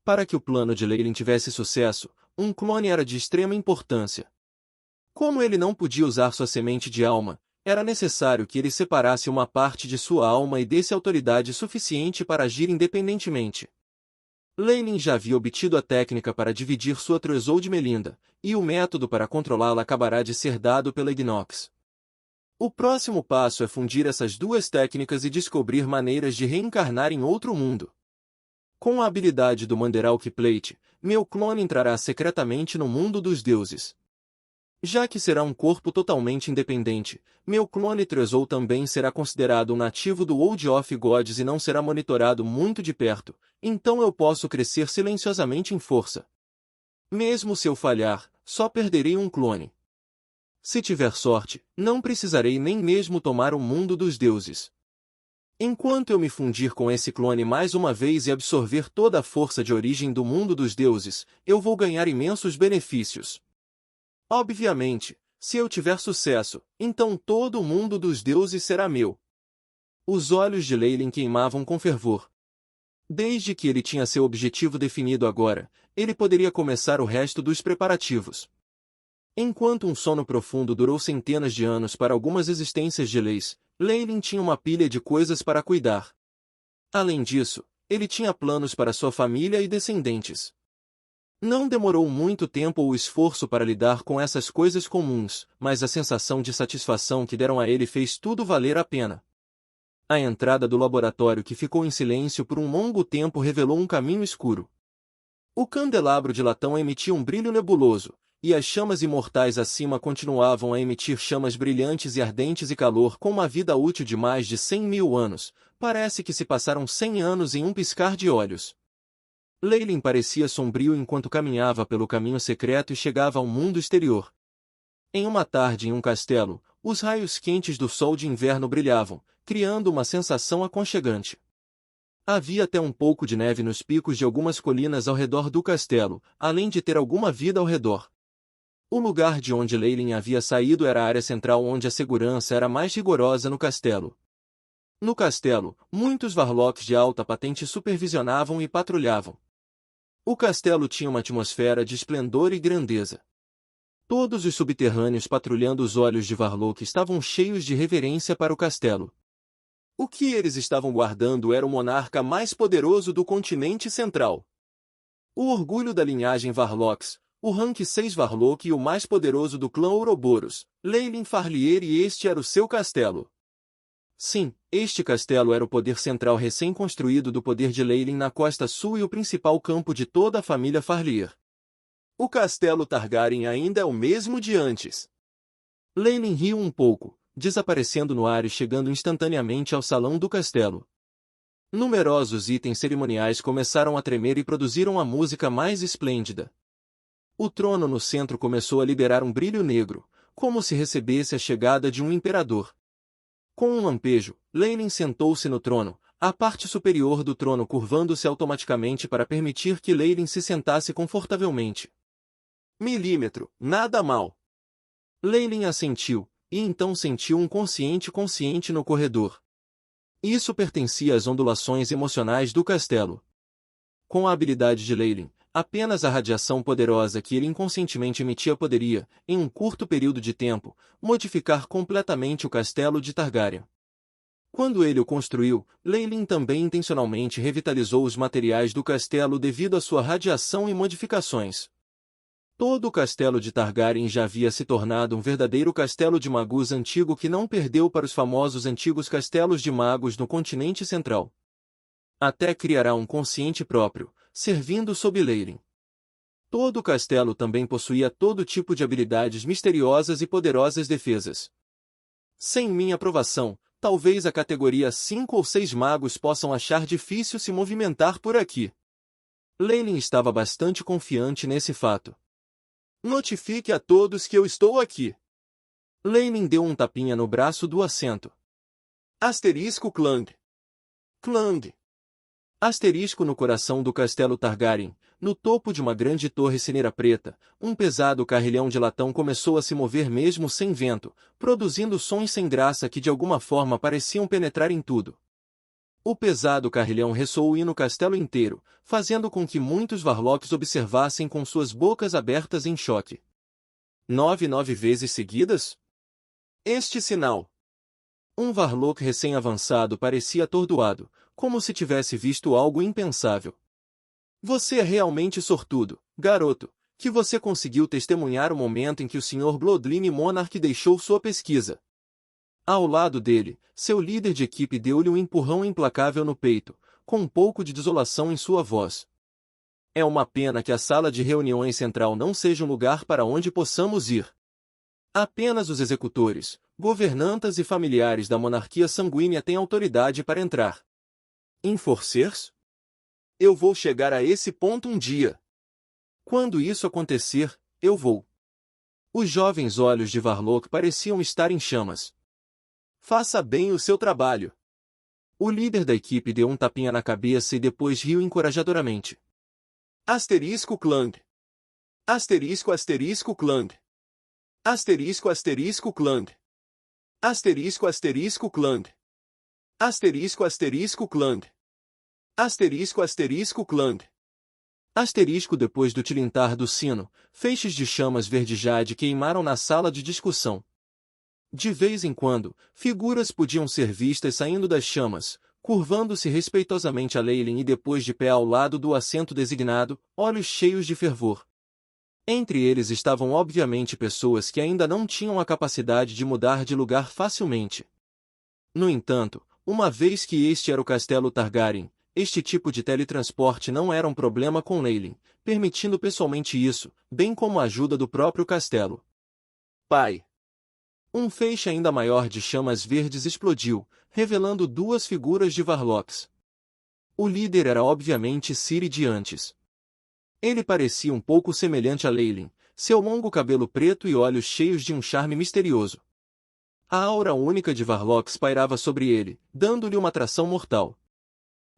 Para que o plano de Leyland tivesse sucesso, um clone era de extrema importância. Como ele não podia usar sua semente de alma, era necessário que ele separasse uma parte de sua alma e desse autoridade suficiente para agir independentemente. Leyland já havia obtido a técnica para dividir sua Threshold Melinda, e o método para controlá-la acabará de ser dado pela Equinox. O próximo passo é fundir essas duas técnicas e descobrir maneiras de reencarnar em outro mundo. Com a habilidade do Manderalk Plate, meu clone entrará secretamente no mundo dos deuses. Já que será um corpo totalmente independente, meu clone Threshold também será considerado um nativo do World of Gods e não será monitorado muito de perto, então eu posso crescer silenciosamente em força. Mesmo se eu falhar, só perderei um clone. Se tiver sorte, não precisarei nem mesmo tomar o mundo dos deuses. Enquanto eu me fundir com esse clone mais uma vez e absorver toda a força de origem do mundo dos deuses, eu vou ganhar imensos benefícios. Obviamente, se eu tiver sucesso, então todo o mundo dos deuses será meu. Os olhos de Leyland queimavam com fervor. Desde que ele tinha seu objetivo definido agora, ele poderia começar o resto dos preparativos. Enquanto um sono profundo durou centenas de anos para algumas existências de leis, Leyland tinha uma pilha de coisas para cuidar. Além disso, ele tinha planos para sua família e descendentes. Não demorou muito tempo ou esforço para lidar com essas coisas comuns, mas a sensação de satisfação que deram a ele fez tudo valer a pena. A entrada do laboratório, que ficou em silêncio por um longo tempo, revelou um caminho escuro. O candelabro de latão emitia um brilho nebuloso, e as chamas imortais acima continuavam a emitir chamas brilhantes e ardentes e calor com uma vida útil de mais de 100.000 anos. Parece que se passaram 100 anos em um piscar de olhos. Leyland parecia sombrio enquanto caminhava pelo caminho secreto e chegava ao mundo exterior. Em uma tarde em um castelo, os raios quentes do sol de inverno brilhavam, criando uma sensação aconchegante. Havia até um pouco de neve nos picos de algumas colinas ao redor do castelo, além de ter alguma vida ao redor. O lugar de onde Leyland havia saído era a área central, onde a segurança era mais rigorosa no castelo. No castelo, muitos Varlocks de alta patente supervisionavam e patrulhavam. O castelo tinha uma atmosfera de esplendor e grandeza. Todos os subterrâneos patrulhando os olhos de Varlock estavam cheios de reverência para o castelo. O que eles estavam guardando era o monarca mais poderoso do continente central. O orgulho da linhagem Varlocks, o rank 6 Varlock e o mais poderoso do clã Ouroboros, Leyland Farlier, e este era o seu castelo. Sim, este castelo era o poder central recém-construído do poder de Leyland na costa sul e o principal campo de toda a família Farlier. O castelo Targaryen ainda é o mesmo de antes. Leyland riu um pouco, desaparecendo no ar e chegando instantaneamente ao salão do castelo. Numerosos itens cerimoniais começaram a tremer e produziram a música mais esplêndida. O trono no centro começou a liberar um brilho negro, como se recebesse a chegada de um imperador. Com um lampejo, Leyland sentou-se no trono, a parte superior do trono curvando-se automaticamente para permitir que Leyland se sentasse confortavelmente. Milímetro, nada mal. Leyland assentiu, e então sentiu um consciente no corredor. Isso pertencia às ondulações emocionais do castelo. Com a habilidade de Leyland, apenas a radiação poderosa que ele inconscientemente emitia poderia, em um curto período de tempo, modificar completamente o castelo de Targaryen. Quando ele o construiu, Leyland também intencionalmente revitalizou os materiais do castelo devido à sua radiação e modificações. Todo o castelo de Targaryen já havia se tornado um verdadeiro castelo de magos antigo que não perdeu para os famosos antigos castelos de magos no continente central. Até criará um consciente próprio, servindo sob Leyland. Todo o castelo também possuía todo tipo de habilidades misteriosas e poderosas defesas. Sem minha aprovação, talvez a categoria 5 ou 6 magos possam achar difícil se movimentar por aqui. Leyland estava bastante confiante nesse fato. Notifique a todos que eu estou aqui. Leyland deu um tapinha no braço do assento. Asterisco Clang. Clang. Asterisco no coração do castelo Targaryen, no topo de uma grande torre cineira preta, um pesado carrilhão de latão começou a se mover mesmo sem vento, produzindo sons sem graça que de alguma forma pareciam penetrar em tudo. O pesado carrilhão ressoou no castelo inteiro, fazendo com que muitos Varlocks observassem com suas bocas abertas em choque. 9 vezes seguidas? Este sinal. Um Varlock recém-avançado parecia atordoado, como se tivesse visto algo impensável. Você é realmente sortudo, garoto, que você conseguiu testemunhar o momento em que o Sr. Bloodline Monarch deixou sua pesquisa. Ao lado dele, seu líder de equipe deu-lhe um empurrão implacável no peito, com um pouco de desolação em sua voz. É uma pena que a sala de reuniões central não seja um lugar para onde possamos ir. Apenas os executores, governantas e familiares da monarquia sanguínea têm autoridade para entrar. Enforcers? Eu vou chegar a esse ponto um dia. Quando isso acontecer, eu vou. Os jovens olhos de Varlock pareciam estar em chamas. Faça bem o seu trabalho. O líder da equipe deu um tapinha na cabeça e depois riu encorajadoramente. Asterisco Clang. Asterisco asterisco Clang. Asterisco asterisco Clang. Asterisco asterisco Clang. Asterisco asterisco Clang. Asterisco asterisco Clang. Asterisco depois do tilintar do sino, feixes de chamas verde-jade queimaram na sala de discussão. De vez em quando, figuras podiam ser vistas saindo das chamas, curvando-se respeitosamente a Leyline e depois de pé ao lado do assento designado, olhos cheios de fervor. Entre eles estavam obviamente pessoas que ainda não tinham a capacidade de mudar de lugar facilmente. No entanto, uma vez que este era o castelo Targaryen, este tipo de teletransporte não era um problema com Leyline, permitindo pessoalmente isso, bem como a ajuda do próprio castelo. Pai! Um feixe ainda maior de chamas verdes explodiu, revelando duas figuras de Varlocks. O líder era obviamente Ciri de antes. Ele parecia um pouco semelhante a Leyline, seu longo cabelo preto e olhos cheios de um charme misterioso. A aura única de Varlocks pairava sobre ele, dando-lhe uma atração mortal.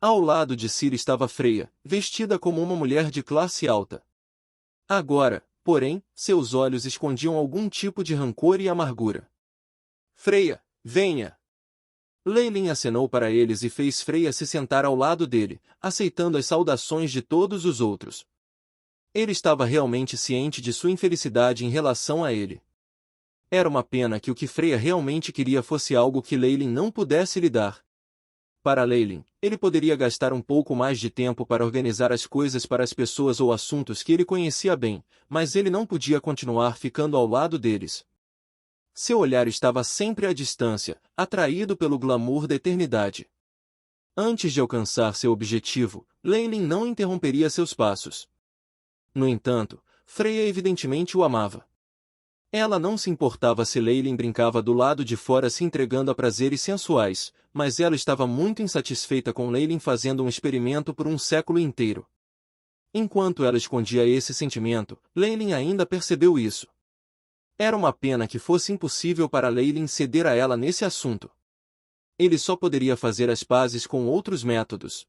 Ao lado de Ciri estava Freya, vestida como uma mulher de classe alta. Agora, porém, seus olhos escondiam algum tipo de rancor e amargura. Freya, venha! Leyline acenou para eles e fez Freya se sentar ao lado dele, aceitando as saudações de todos os outros. Ele estava realmente ciente de sua infelicidade em relação a ele. Era uma pena que o que Freya realmente queria fosse algo que Leyline não pudesse lhe dar. Para Leyline, ele poderia gastar um pouco mais de tempo para organizar as coisas para as pessoas ou assuntos que ele conhecia bem, mas ele não podia continuar ficando ao lado deles. Seu olhar estava sempre à distância, atraído pelo glamour da eternidade. Antes de alcançar seu objetivo, Leyline não interromperia seus passos. No entanto, Freya evidentemente o amava. Ela não se importava se Leyline brincava do lado de fora se entregando a prazeres sensuais, mas ela estava muito insatisfeita com Leyline fazendo um experimento por um século inteiro. Enquanto ela escondia esse sentimento, Leyline ainda percebeu isso. Era uma pena que fosse impossível para Leyline ceder a ela nesse assunto. Ele só poderia fazer as pazes com outros métodos.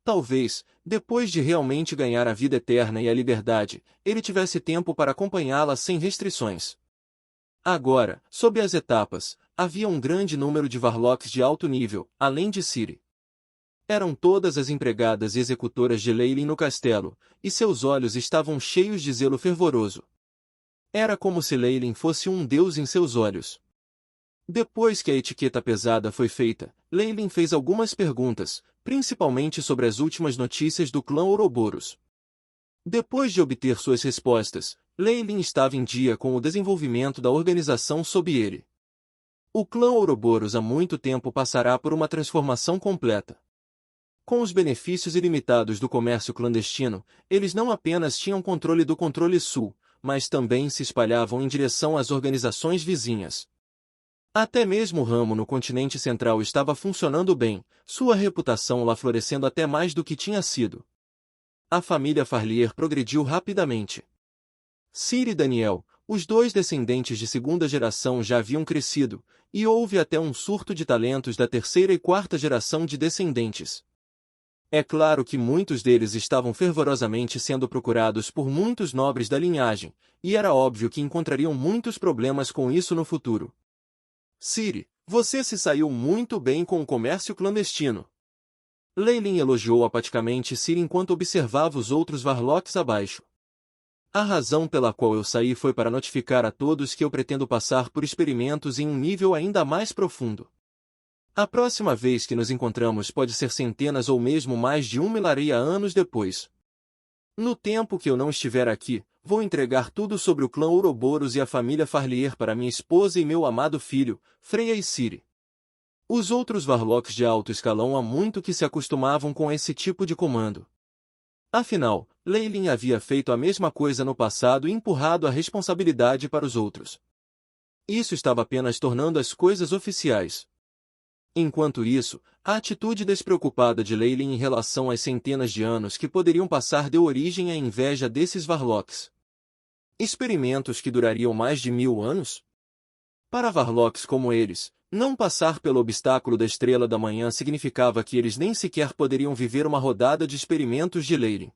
Talvez, depois de realmente ganhar a vida eterna e a liberdade, ele tivesse tempo para acompanhá-la sem restrições. Agora, sob as etapas, havia um grande número de Varlocks de alto nível, além de Ciri. Eram todas as empregadas e executoras de Leyline no castelo, e seus olhos estavam cheios de zelo fervoroso. Era como se Leyline fosse um deus em seus olhos. Depois que a etiqueta pesada foi feita, Leyline fez algumas perguntas, principalmente sobre as últimas notícias do clã Ouroboros. Depois de obter suas respostas, Leyline estava em dia com o desenvolvimento da organização sob ele. O clã Ouroboros há muito tempo passará por uma transformação completa. Com os benefícios ilimitados do comércio clandestino, eles não apenas tinham controle do controle sul, mas também se espalhavam em direção às organizações vizinhas. Até mesmo o ramo no continente central estava funcionando bem, sua reputação lá florescendo até mais do que tinha sido. A família Farlier progrediu rapidamente. Ciri e Daniel, os dois descendentes de segunda geração já haviam crescido, e houve até um surto de talentos da terceira e quarta geração de descendentes. É claro que muitos deles estavam fervorosamente sendo procurados por muitos nobres da linhagem, e era óbvio que encontrariam muitos problemas com isso no futuro. Ciri, você se saiu muito bem com o comércio clandestino. Leilin elogiou apaticamente Ciri enquanto observava os outros Varlocks abaixo. A razão pela qual eu saí foi para notificar a todos que eu pretendo passar por experimentos em um nível ainda mais profundo. A próxima vez que nos encontramos pode ser centenas ou mesmo mais de 1.000 anos depois. No tempo que eu não estiver aqui, vou entregar tudo sobre o clã Ouroboros e a família Farlier para minha esposa e meu amado filho, Freya e Ciri. Os outros Varlocks de alto escalão há muito que se acostumavam com esse tipo de comando. Afinal, Leilin havia feito a mesma coisa no passado e empurrado a responsabilidade para os outros. Isso estava apenas tornando as coisas oficiais. Enquanto isso, a atitude despreocupada de Leilin em relação às centenas de anos que poderiam passar deu origem à inveja desses Varlocks. Experimentos que durariam mais de 1.000 anos? Para Varlocks como eles, não passar pelo obstáculo da Estrela da Manhã significava que eles nem sequer poderiam viver uma rodada de experimentos de Leilin.